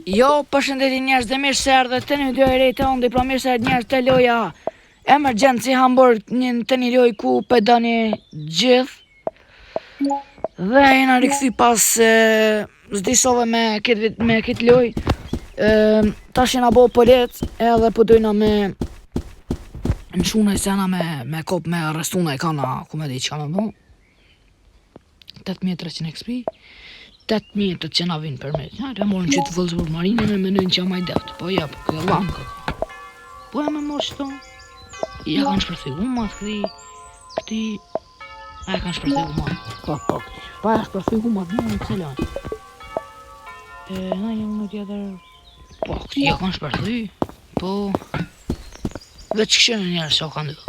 Jo, përshëndetje njerëz dhe mirë se erdhët të një dy e të ondi, pra mirë se erdhët njerëz të loja Emergency Hamburg, të një loj ku pëdani gjithë. Dhe jena rikëthy pas zdisove me këtë loj. Tash jena bo pëllet edhe pëdojna me në shuna i sena me kop me restuna i kana, ku me di që ka me bo 8300 XP 8.000 që na vinë për me. Të morën që të vëllës për marinën e menojnë që ma i deftë. Po ja, po kjo lamë këtë. Po ja me morë shto. Ja kanë shpërthy humat këti. A ja kanë shpërthy humat. Po këti. Pa ja shpërthy humat në cëllanë. Na jemë në tjetër. Po këti ja kanë shpërthy. Po. Veç këshënë njerë se o kanë dhe.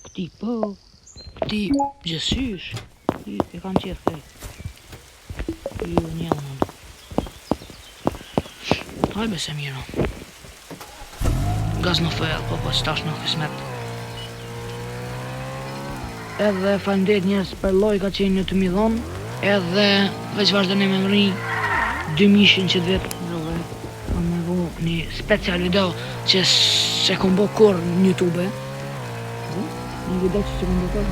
Këti po. Këti gjësysh. Këti kanë qetë këtë. Ju një në hajbe se mira gaz në fejl, po stash në kismet edhe falendet njerës për loj ka qenë një të mi dhonë edhe veç vazhdojnë me mëri 2000 që të vetë kam me vo një special video që se kom bo kur në YouTube një video që se kom bo kur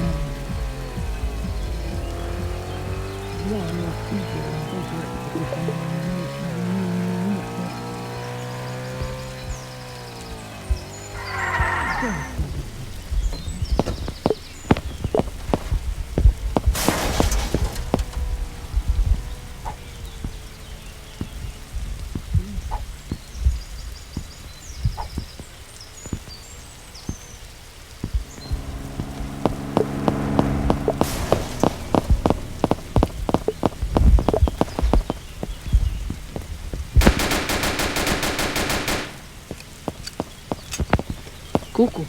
Kuku.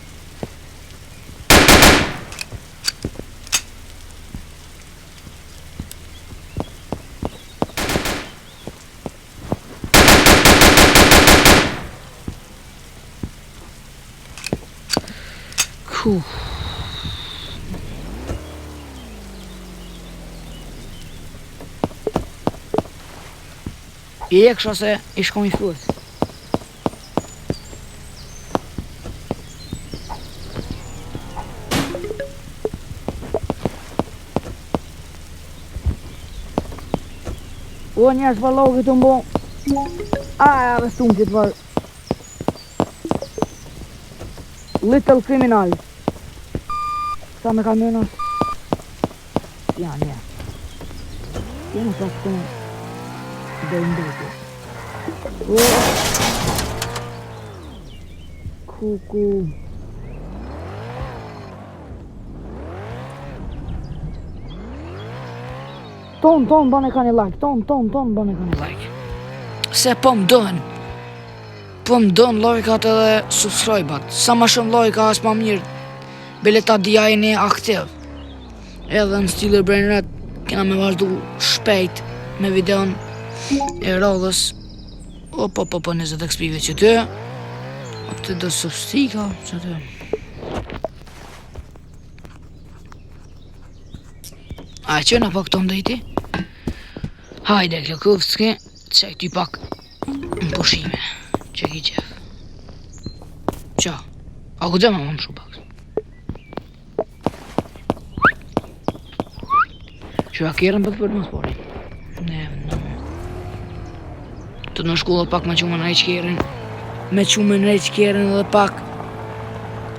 I eksha se i shkon i thuet. O njerës vëllohu këtë mbo. Aja dhe stumë që të vërë. Little criminal. Sa me kamionës. Ja, njerë. Jena sa këtë dhe ndërë. Kuku. Ton, bane ka një like, ton, bane ka një like. Se po m'dojnë lojkat edhe subscribe-at. Sa ma shumë lojka, as ma mirë, bile ta dhja e një aktiv. Edhe në Stealer Brain Red, kena me vazhdu shpejt me videon e radhës. Po, 20 XP-ve që të. O të do substika, që të. A që në pak të ndajti? Hajde Klokovski, që këty pak në pushime, që ki qef. Qa, a ku dzema më shumë pak? Që a kjerën për të përë më sporin? Ne, të në shkullë pak me qume në rejtë kjerën, me qume në rejtë kjerën edhe pak.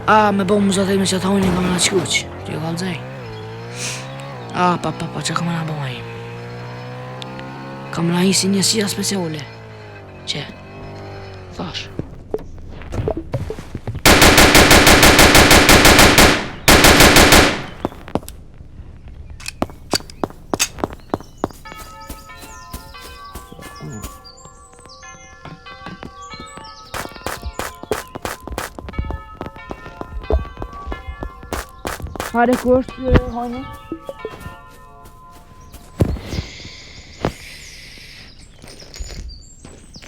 A, me bo më zatej me që të hojnë nga më në qkuq, që jo kalëzaj. A, pa, që ka më në bëmaj. Kam na hisi njësia speciale. Që? Thash. Hajde ku është hajnë?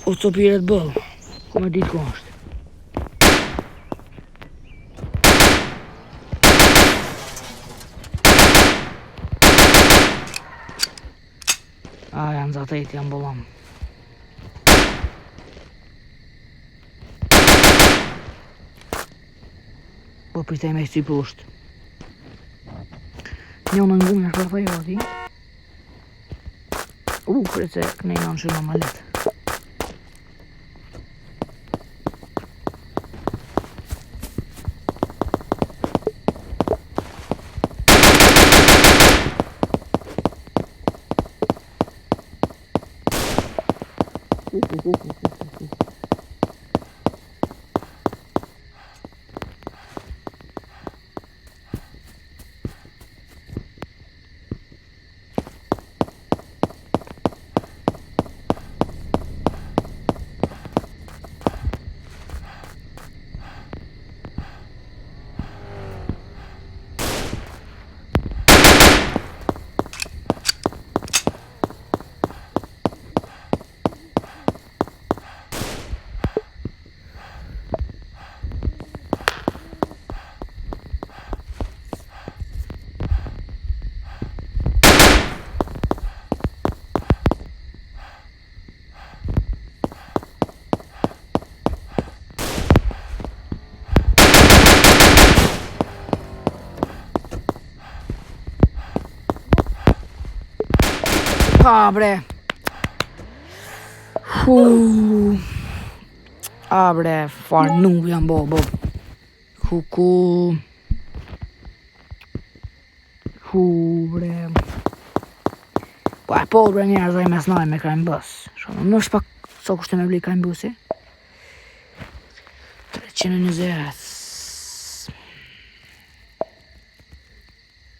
O të piret bëllë, ku me ditë ku është. A, janë zatejt, janë bëllam. Po pritej me si poshtë. Një në ngunja shko thaj ati. Prit se këne i në shumë ma letë. A bre. A bre, far nuk jam bo. Ku bre. Po bre njerë dhe me snaj me krajnë bus. Shumë, në shpak so kushte me bli krajnë busi. 320.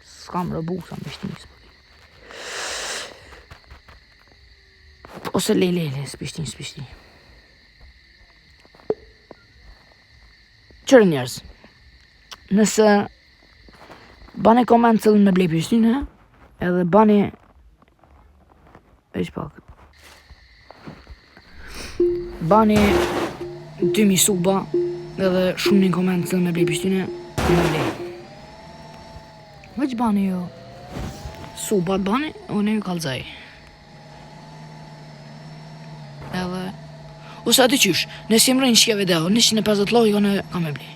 S'kam rëbusa me shtinis. Ose le, s'pishti. Qërë njerëz, nëse bani koment cëllën me blej pishtinë, edhe bani veç pak. Bani 2000 suba, edhe shumë një koment cëllën me blej pishtinë, me blej. Veç bani jo. Subat bani, unë ju kalzaj. Ose aty qysh, nësë jem rëjnë shkja video, 150 lojka në kam e bli.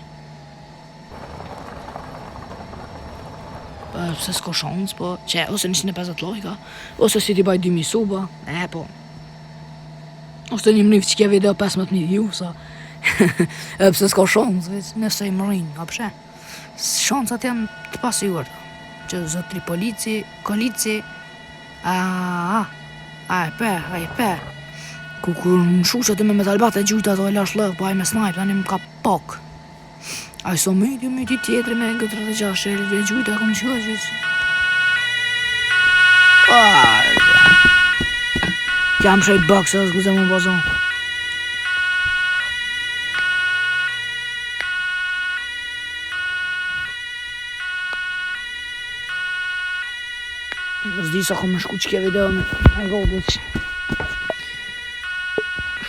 Se s'ko shans, po, që ose 150 lojka, ose si ti baj 2000 suba, po. Ose një mnif qkja video 15.000 views, pse s'ko shans, nëse jem rëjnë, a pëshe. Shansat janë të pasigur, që zotri polici, e pe. Kur në shuqët e me metalbat e gjujta do e lash lëv, po aj me snajp, tani më ka pak. Aj so myti tjetëri me gëtër dhe gjashe, e gjujta kom qëha gjithë. Jam shajt baksa, s'guze më bazon. S'di sa kom më shku që kje video me godë që.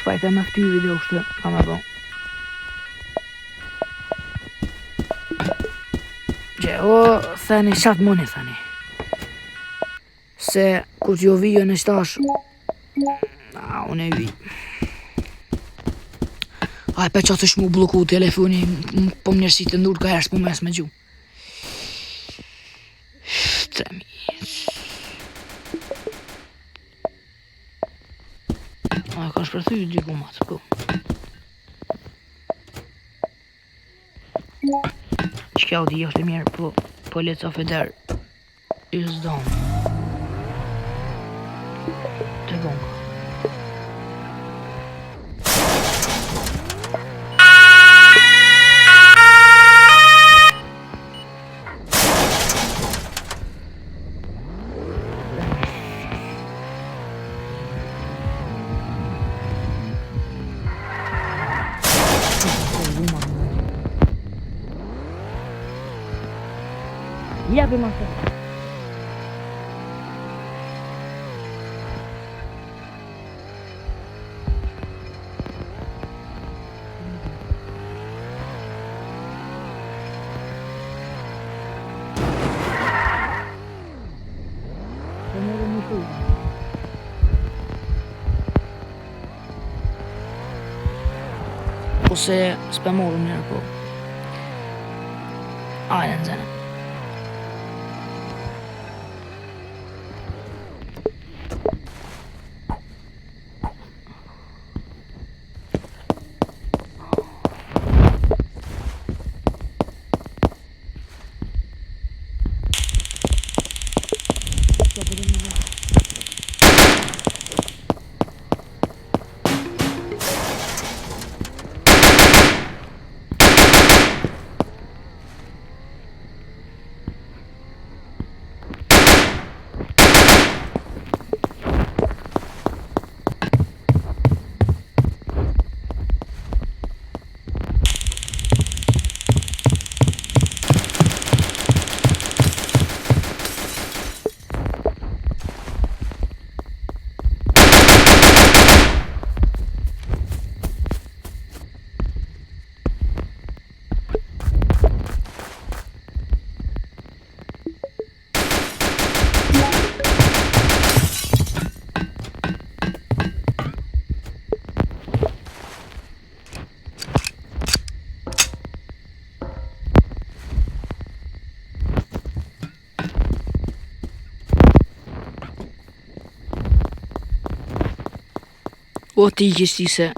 Shpajta me këty video kështë, ka me bo. Thani, qatë moni, thani. Se, kur t'jo vijo në qtash, unë e vi. Aj, pe qatë është mu bloku telefoni, po më njërësi të ndurë ka herës po mes me gju. 3000. Ka shpërthy dy gumat, po. Qka u di është e mirë, po leca feder i zdonë. Të dhonga. Japi ma të. Ose s'pe morëm njërë po. Aynen canım. O ti gjestise.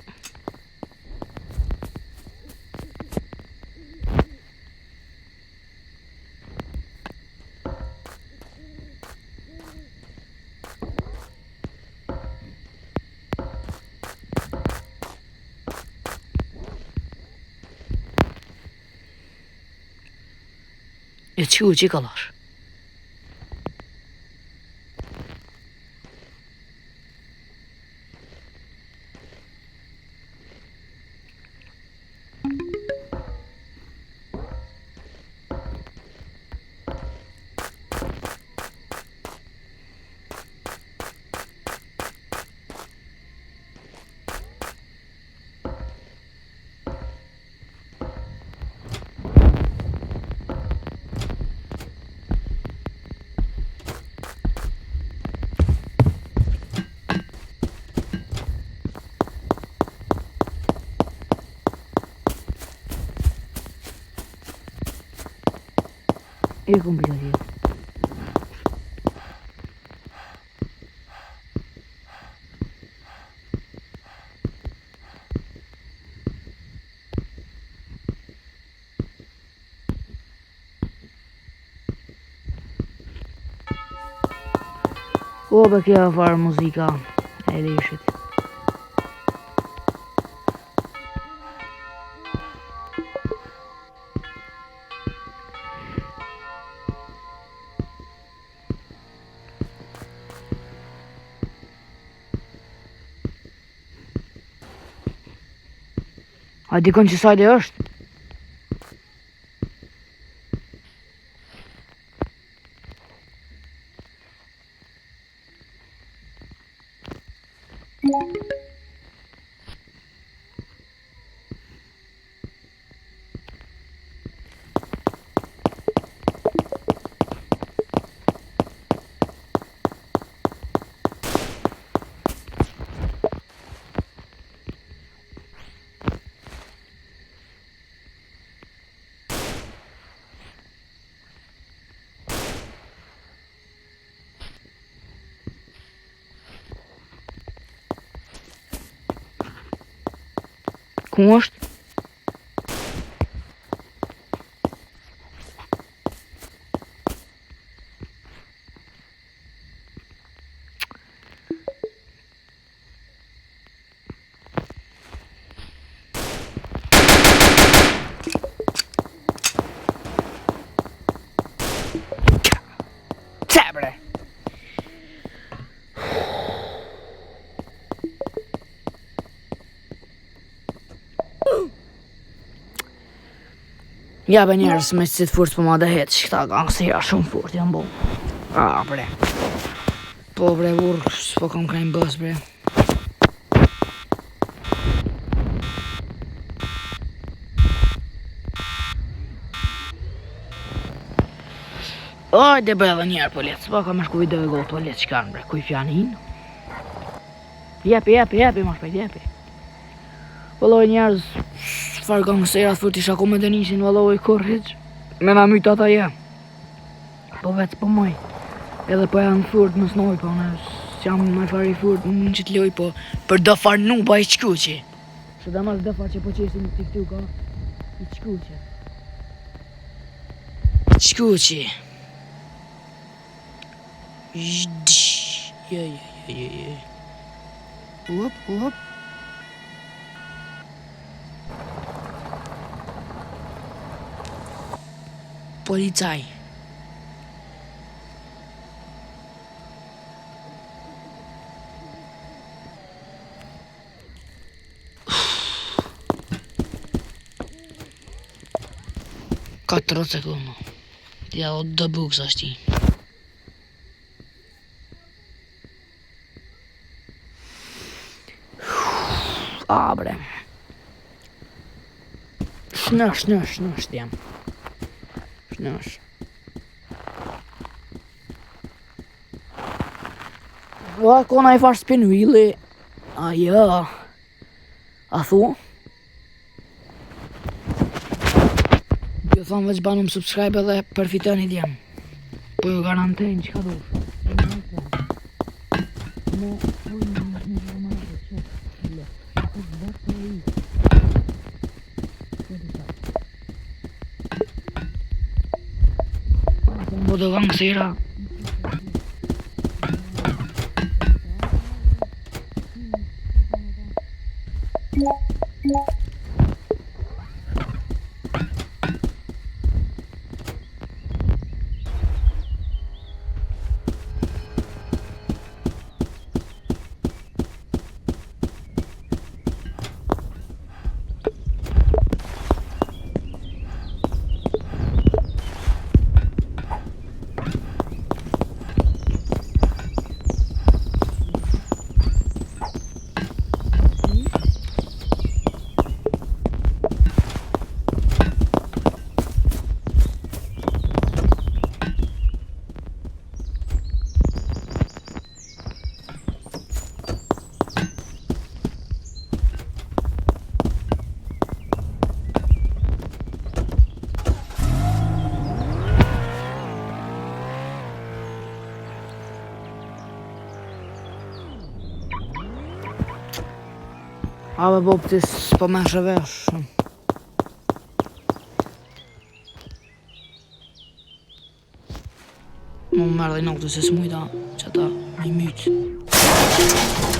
E çu çikalar. E complicado. O perché a fare musica è lecito. A dikon që sajde është? Ku është? Bre. Ja be njerës me që të furt për ma dhe hetë që këta gangstera shumë furt janë bo. Bre. Po bre burë, s'po kam krejnë bës bre. Ajde bre dhe njerë po letë, s'po kam shku video e gotë po letë që kanë bre, kuj fjanin. Jepi, ma shpejt jepi. Vëlloj njerës, farë gangsterat furt isha ku me Denisin, vëlloj korrigj. Me na mytë ata ja. Po vetë po moj. Edhe po janë furt në snoj, po në jam më fari furt në që t'loj, po për do far nuba i qkuqi. Së da mas do far që po qesim t'i këtu ka, i qkuqi. Qkuqi. Je. Hop. Policaj. Katër sekundë. Ja o dë buks ashti. Bre. Shnash jam. Shnash. Kona i farë spinvilli. Ja. A thu? Jo thonë veç banum subscribe edhe përfitoni djem. Po ju garantejnë që ka dush. Po do kanë kësira. Ave boptis po me shëvesh. Më mërë dhe noktë se s'mujta që ta i mytë.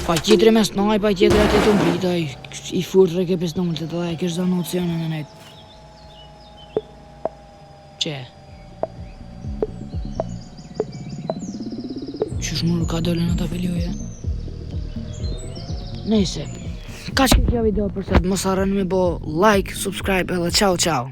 Pa tjetëri mes nëj, pa tjetëri atë të mbrita i furtë reke pistonët të dhe e kishtë da nocionën e nejtë. Që? Qysh mërë ka dole në të peljoje? Nejse. Ka që kjo video përse mos harroni me bo like, subscribe edhe ciao.